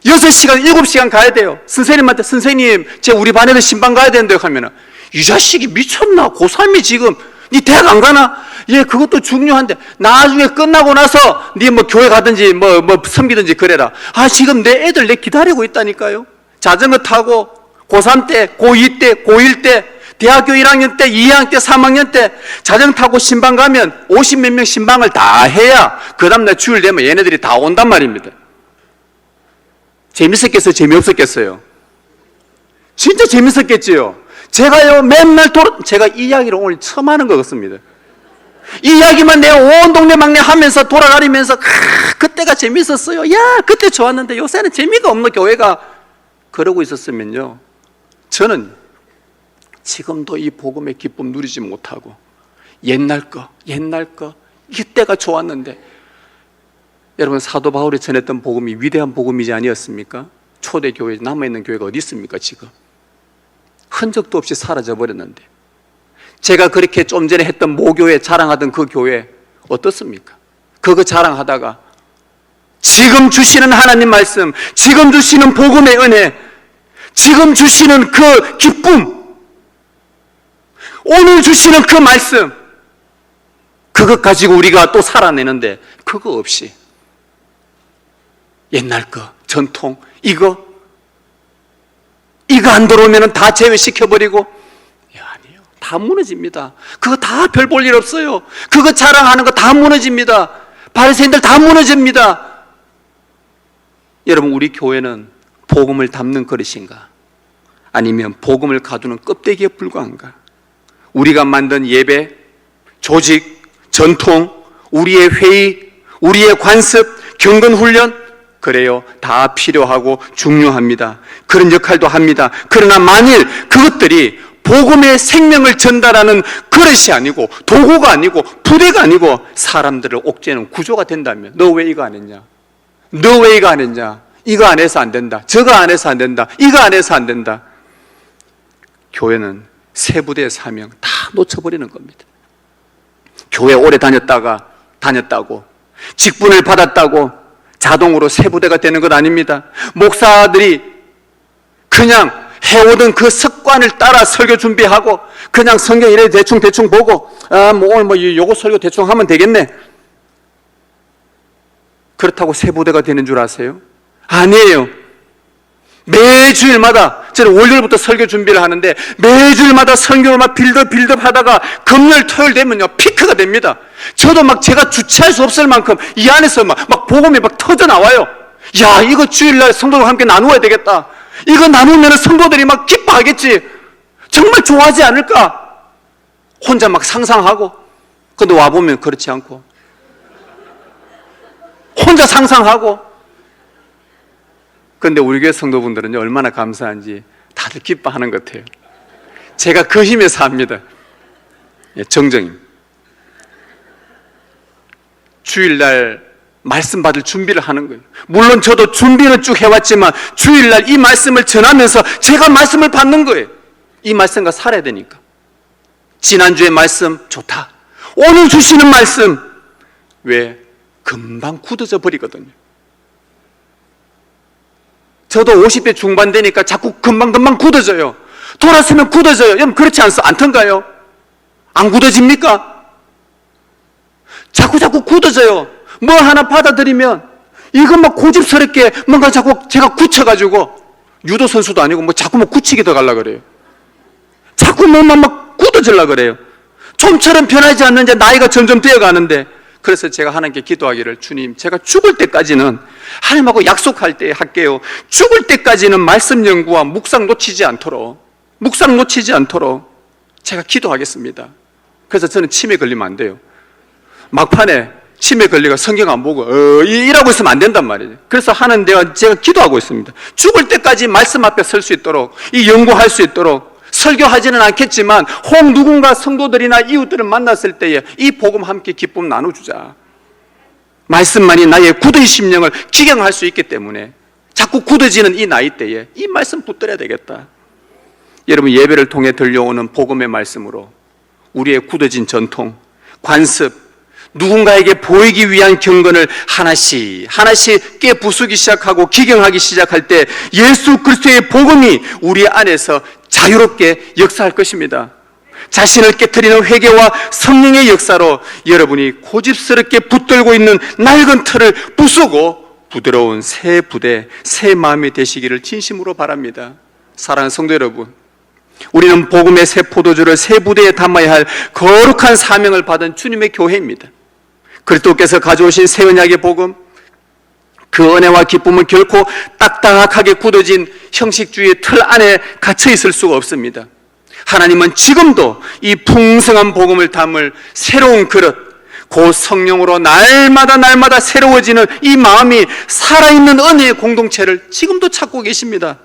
6시간, 7시간 가야 돼요. 선생님한테 선생님, 제 우리 반에도 신방 가야 되는데 하면은 이 자식이 미쳤나? 고3이 지금 니 대학 안 가나? 예, 그것도 중요한데 나중에 끝나고 나서 니 뭐 교회 가든지 뭐 섬기든지 그래라. 지금 내 애들 내 기다리고 있다니까요. 자전거 타고 고3 때, 고2 때, 고1 때, 대학교 1학년 때, 2학년 때, 3학년 때 자전거 타고 신방 가면 50몇 명 신방을 다 해야 그 다음날 주일 되면 얘네들이 다 온단 말입니다. 재밌었겠어요? 재미없었겠어요? 진짜 재밌었겠지요? 제가요 맨날 제가 이 이야기를 오늘 처음 하는 것 같습니다. 이 이야기만 내가 온 동네 막내 하면서 돌아다니면서 그때가 재밌었어요. 그때 좋았는데 요새는 재미가 없는 교회가 그러고 있었으면요, 저는 지금도 이 복음의 기쁨 누리지 못하고 옛날 거 이때가 좋았는데, 여러분, 사도 바울이 전했던 복음이 위대한 복음이지 아니었습니까? 초대교회 남아있는 교회가 어디 있습니까? 지금 흔적도 없이 사라져 버렸는데, 제가 그렇게 좀 전에 했던 모교회 자랑하던 그 교회 어떻습니까? 그거 자랑하다가 지금 주시는 하나님 말씀, 지금 주시는 복음의 은혜, 지금 주시는 그 기쁨, 오늘 주시는 그 말씀, 그것 가지고 우리가 또 살아내는데 그거 없이 옛날 거, 전통, 이거 안 들어오면 다 제외시켜버리고, 아니에요. 다 무너집니다. 그거 다 별 볼 일 없어요. 그거 자랑하는 거 다 무너집니다. 바리새인들 다 무너집니다. 여러분, 우리 교회는 복음을 담는 그릇인가? 아니면 복음을 가두는 껍데기에 불과한가? 우리가 만든 예배, 조직, 전통, 우리의 회의, 우리의 관습, 경건훈련, 그래요. 다 필요하고 중요합니다. 그런 역할도 합니다. 그러나 만일 그것들이 복음의 생명을 전달하는 그릇이 아니고, 도구가 아니고, 부대가 아니고 사람들을 옥죄는 구조가 된다면, 너 왜 이거 안 했냐? 너 왜 이거 안 했냐? 이거 안 해서 안 된다. 저거 안 해서 안 된다. 이거 안 해서 안 된다. 교회는 세 부대의 사명 다 놓쳐버리는 겁니다. 교회 오래 다녔다고 직분을 받았다고 자동으로 세 부대가 되는 것 아닙니다. 목사들이 그냥 해오던 그 습관을 따라 설교 준비하고 그냥 성경 이래 대충 보고 오늘 요거 설교 대충 하면 되겠네. 그렇다고 세 부대가 되는 줄 아세요? 아니에요. 매주일마다 저는 월요일부터 설교 준비를 하는데 매주일마다 설교를 막 빌드업 하다가 금요일 토요일 되면요 피크가 됩니다. 저도 막 제가 주체할 수 없을 만큼 이 안에서 막 복음이 막 터져 나와요. 야, 이거 주일날 성도들과 함께 나누어야 되겠다. 이거 나누면 성도들이 막 기뻐하겠지. 정말 좋아하지 않을까? 혼자 막 상상하고. 근데 와보면 그렇지 않고 혼자 상상하고. 그런데 우리 교회 성도분들은 얼마나 감사한지 다들 기뻐하는 것 같아요. 제가 그 힘에 삽니다. 정정임. 주일날 말씀 받을 준비를 하는 거예요. 물론 저도 준비는 쭉 해왔지만 주일날 이 말씀을 전하면서 제가 말씀을 받는 거예요. 이 말씀과 살아야 되니까. 지난주의 말씀 좋다. 오늘 주시는 말씀 왜 금방 굳어져 버리거든요. 저도 50대 중반 되니까 자꾸 금방 굳어져요. 돌아서면 굳어져요. 여러분 그렇지 않던가요? 안 굳어집니까? 자꾸 굳어져요. 뭐 하나 받아들이면 이거 막 고집스럽게 뭔가 자꾸 제가 굳혀가지고, 유도 선수도 아니고 자꾸 굳히게 더 가려고 그래요. 자꾸 막 굳어지려고 그래요. 좀처럼 변하지 않는 이제 나이가 점점 되어가는데, 그래서 제가 하나님께 기도하기를, 주님, 제가 죽을 때까지는 하나님하고 약속할 때 할게요. 죽을 때까지는 말씀 연구와 묵상 놓치지 않도록 제가 기도하겠습니다. 그래서 저는 치매 걸리면 안 돼요. 막판에 치매 걸리가 성경 안 보고 이라고 있으면 안 된단 말이에요. 그래서 제가 기도하고 있습니다. 죽을 때까지 말씀 앞에 설 수 있도록, 이 연구할 수 있도록. 설교하지는 않겠지만 혹 누군가 성도들이나 이웃들을 만났을 때에 이 복음 함께 기쁨 나눠주자. 말씀만이 나의 굳은 심령을 기경할 수 있기 때문에 자꾸 굳어지는 이 나이 때에 이 말씀 붙들어야 되겠다. 여러분, 예배를 통해 들려오는 복음의 말씀으로 우리의 굳어진 전통, 관습, 누군가에게 보이기 위한 경건을 하나씩 깨부수기 시작하고 기경하기 시작할 때 예수 그리스도의 복음이 우리 안에서 자유롭게 역사할 것입니다. 자신을 깨트리는 회개와 성령의 역사로 여러분이 고집스럽게 붙들고 있는 낡은 틀을 부수고 부드러운 새 부대, 새 마음이 되시기를 진심으로 바랍니다. 사랑하는 성도 여러분, 우리는 복음의 새 포도주를 새 부대에 담아야 할 거룩한 사명을 받은 주님의 교회입니다. 그리스도께서 가져오신 새 언약의 복음, 그 은혜와 기쁨은 결코 딱딱하게 굳어진 형식주의의 틀 안에 갇혀 있을 수가 없습니다. 하나님은 지금도 이 풍성한 복음을 담을 새로운 그릇, 곧 성령으로 날마다 새로워지는 이 마음이 살아있는 은혜의 공동체를 지금도 찾고 계십니다.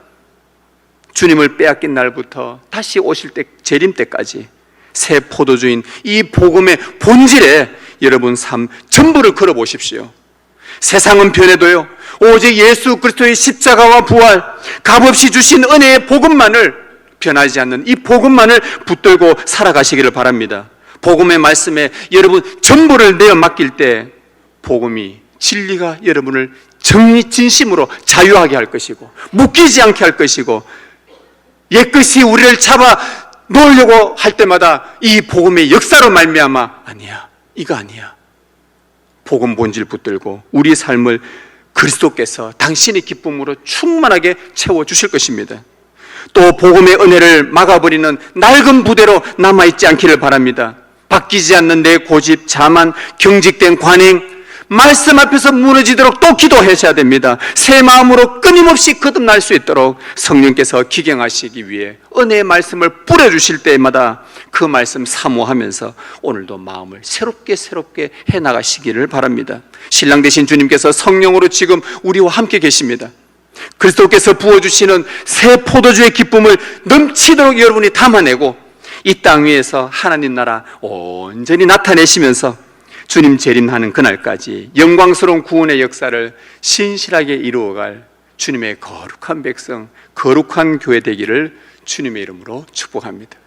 주님을 빼앗긴 날부터 다시 오실 때, 재림 때까지 새 포도주인 이 복음의 본질에 여러분 삶 전부를 걸어보십시오. 세상은 변해도요, 오직 예수 그리스도의 십자가와 부활, 값없이 주신 은혜의 복음만을, 변하지 않는 이 복음만을 붙들고 살아가시기를 바랍니다. 복음의 말씀에 여러분 전부를 내어 맡길 때 복음이 진리가 여러분을 진심으로 자유하게 할 것이고 묶이지 않게 할 것이고 옛것이 우리를 잡아 놓으려고 할 때마다 이 복음의 역사로 말미암아 아니야, 이거 아니야. 복음 본질 붙들고 우리 삶을 그리스도께서 당신의 기쁨으로 충만하게 채워주실 것입니다. 또 복음의 은혜를 막아버리는 낡은 부대로 남아있지 않기를 바랍니다. 바뀌지 않는 내 고집, 자만, 경직된 관행, 말씀 앞에서 무너지도록 또 기도하셔야 됩니다. 새 마음으로 끊임없이 거듭날 수 있도록 성령께서 기경하시기 위해 은혜의 말씀을 뿌려주실 때마다 그 말씀 사모하면서 오늘도 마음을 새롭게 해나가시기를 바랍니다. 신랑 되신 주님께서 성령으로 지금 우리와 함께 계십니다. 그리스도께서 부어주시는 새 포도주의 기쁨을 넘치도록 여러분이 담아내고 이 땅 위에서 하나님 나라 온전히 나타내시면서 주님 재림하는 그날까지 영광스러운 구원의 역사를 신실하게 이루어갈 주님의 거룩한 백성, 거룩한 교회 되기를 주님의 이름으로 축복합니다.